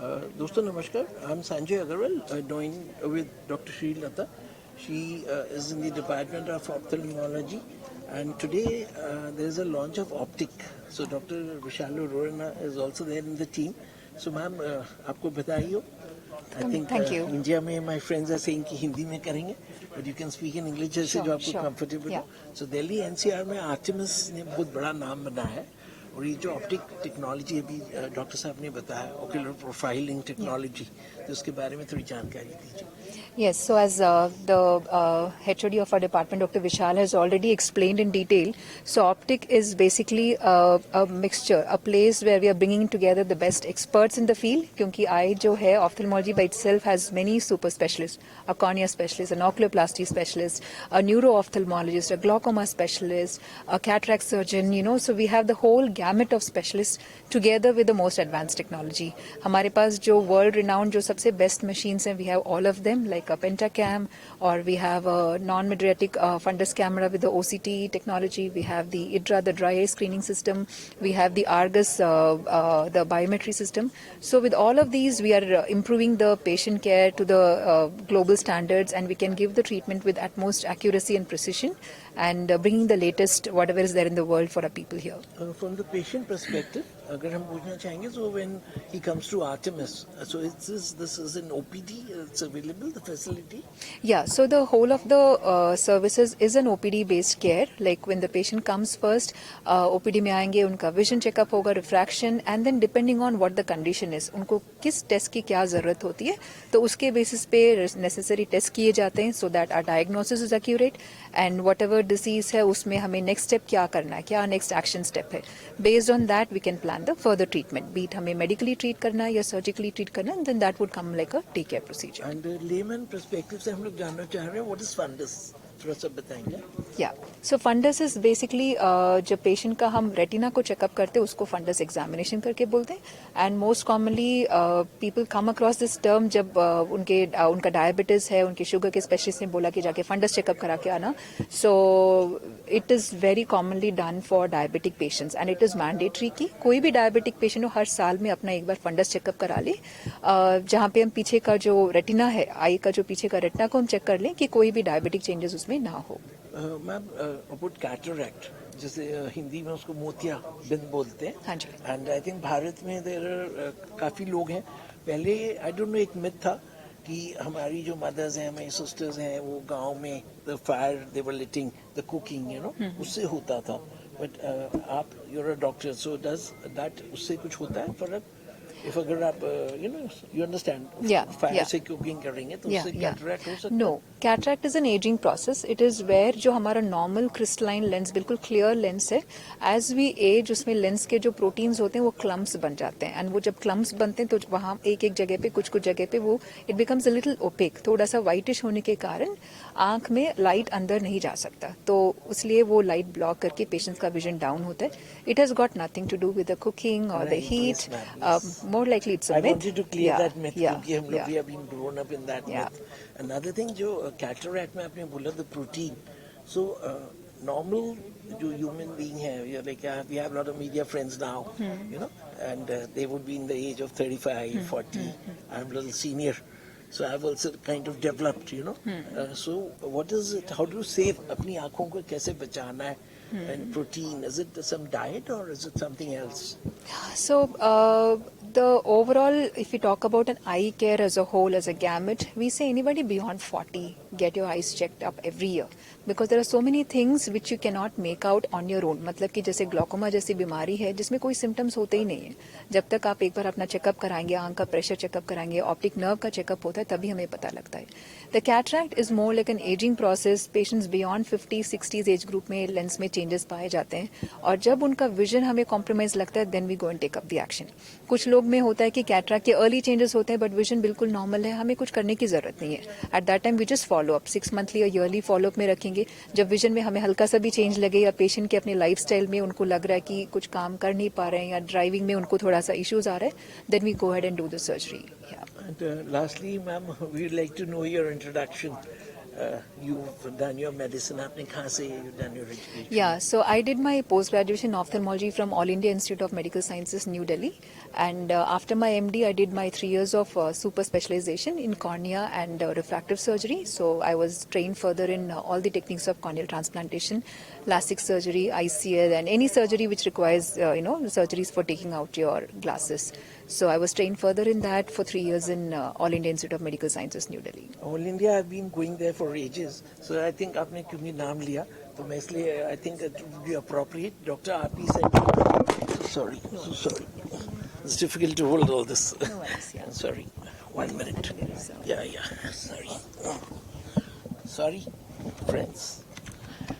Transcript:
दोस्तों नमस्कार, I'm Sanjay Agarwal, joined with Dr. Shri Lata. She is in the Department of Ophthalmology, and today there is a launch of Optic. So Dr. Vishal Arora is also there in the team. So ma'am, आपको बधाई हो. I think Thank you. India में my friends are saying कि हिंदी में करेंगे, but you can speak in English जैसे जो आपको comfortable हो. So Delhi NCR में Artemis ने बहुत बड़ा नाम बनाया है. और ये जो ऑप्टिक टेक्नोलॉजी अभी डॉक्टर साहब ने बताया, ओक्यूलर प्रोफाइलिंग टेक्नोलॉजी, तो उसके बारे में थोड़ी जानकारी दीजिए. Yes, so as the HOD of our department, Dr. Vishal, has already explained in detail, so Optic is basically a mixture, a place where we are bringing together the best experts in the field, क्योंकि eye जो है, ophthalmology by itself has many super specialists, a cornea specialist, an oculoplasty specialist, a neuro-ophthalmologist, a glaucoma specialist, a cataract surgeon, so we have the whole gamut of specialists together with the most advanced technology. हमारे पास जो world-renowned, जो सबसे best machines हैं, we have all of them, like a Pentacam, or we have a non-mydriatic fundus camera with the OCT technology. We have the IDRA, the dry eye screening system. We have the Argus, the biometry system. So with all of these, we are improving the patient care to the global standards, and we can give the treatment with utmost accuracy and precision, and bringing the latest whatever is there in the world for our people here. From the patient perspective, अगर हम पूछना चाहेंगे, so when he comes to Artemis, so this is an OPD, it's available, the facility? Yeah, so the whole of the services is an OPD based care. Like when the patient comes first, OPD में आएंगे, उनका vision checkup होगा, refraction, and then depending on what the condition is, उनको किस test की क्या जरूरत होती है, तो उसके basis पे necessary test किए जाते हैं, so that our diagnosis is accurate, and whatever disease है उसमें हमें next step क्या करना है, क्या next action step है. Based on that, we can plan the further treatment. Be it हमें medically treat करना है या surgically treat करना है, and then that would come like a take care procedure. And layman perspective से हम लोग जानना चाह रहे हैं, what is fundus? थोड़ा सा बताएंगे. Yeah, so fundus is basically जब पेशेंट का हम रेटिना को चेकअप करते हैं उसको fundus examination करके बोलते हैं. And most commonly people come across this term जब उनका डायबिटीज है, उनके शुगर के स्पेशलिस्ट ने बोला कि जाके फंडस चेकअप करा के आना. So it is very commonly done for diabetic patients, and it is mandatory कि कोई भी डायबिटिक पेशेंट हो हर साल में अपना एक बार फंडस चेकअप करा ले, जहाँ पे हम पीछे का जो रेटिना है, आई का जो पीछे का रेटिना को हम चेक कर लें कि कोई भी डायबिटिक चेंजेस उसमें ना हो. मैम, अबाउट कैटरैक्ट, जैसे हिंदी में उसको मोतिया बिंद बोलते हैं. हाँ जी. एंड आई थिंक भारत में देर काफी लोग हैं. पहले आई डोंट नो, एक मिथ था कि हमारी जो मदर्स हैं, हमारी सिस्टर्स हैं, वो गांव में the fire they were lighting the cooking, उससे होता था. बट आप you are a doctor, so does that, उससे कुछ होता है फर्क? If अगर आप you understand, fire से cooking करेंगे तो उससे cataract हो सकता है? No, cataract is an aging process. It is where जो हमारा normal crystalline lens, बिल्कुल clear lens है, as we age उसमें lens के जो proteins होते हैं वो clumps बन जाते हैं, and वो जब clumps बनते हैं तो वहाँ एक जगह पे कुछ जगह पे वो it becomes a little opaque, थोड़ा सा whitish होने के कारण आँख में light अंदर नहीं जा सकता, तो इसलिए वो light block करके patients का vision down होता है. It has got nothing to do with the cooking or the heat. More likely it's a myth. I wanted to clear that myth, क्योंकि हम लोग we have been grown up in that myth. Another thing जो cataract में आपने बोला, the protein. So normal जो human being है, like we have a lot of media friends now, and they would be in the age of 35, 40. I'm a little senior, so I've also kind of developed, so what is it? How do you save अपनी आँखों को कैसे बचाना है? And protein, is it some diet or is it something else? So the overall, if we talk about an eye care as a whole, as a gamut, we say anybody beyond 40, get your eyes checked up every year. Because there are so many things which you cannot make out on your own. मतलब कि जैसे glaucoma जैसी बीमारी है जिसमें कोई symptoms होते ही नहीं है. जब तक आप एक बार अपना चेकअप कराएंगे, आंख का प्रेशर चेकअप कराएंगे, ऑप्टिक नर्व का चेकअप होता है, तभी हमें पता लगता है. The cataract is more like an ageing process. Patients beyond 50, 60 age group में लेंस में चेंजेस पाए जाते हैं, और जब उनका विजन हमें कॉम्प्रोमाइज लगता है, then we go and take up the action. कुछ लोग में होता है कि कैटरैक्ट के अर्ली चेंजेस होते हैं बट विजन बिल्कुल नॉर्मल है, हमें कुछ करने की जरूरत नहीं है. At that time we just follow up, 6 monthly और ईयरली फॉलोअप में रखेंगे. जब विजन में हमें हल्का सा भी चेंज लगे, या पेशेंट के अपने लाइफस्टाइल में उनको लग रहा है कि कुछ काम कर नहीं पा रहे हैं, या ड्राइविंग में उनको थोड़ा सा इश्यूज आ रहा है, then we go ahead and do the surgery. And lastly, ma'am, we'd like to know your introduction. you've done your medicine. आपने कहाँ से you've done your education? Yeah, so I did my post-graduation in ophthalmology from All India Institute of Medical Sciences, New Delhi. And after my MD, I did my 3 years of super specialization in cornea and refractive surgery. So I was trained further in all the techniques of corneal transplantation, LASIK surgery, ICL, and any surgery which requires, surgeries for taking out your glasses. So I was trained further in that for 3 years in All India Institute of Medical Sciences, New Delhi. All India, I've been going there for ages. So I think आपने क्योंकि नाम लिया तो मैं इसलिए I think it would be appropriate. Dr. R.P. said, so sorry. It's difficult to hold all this. No worries, yeah. Sorry. 1 minute. Okay, so- Yeah. Sorry. Sorry, friends.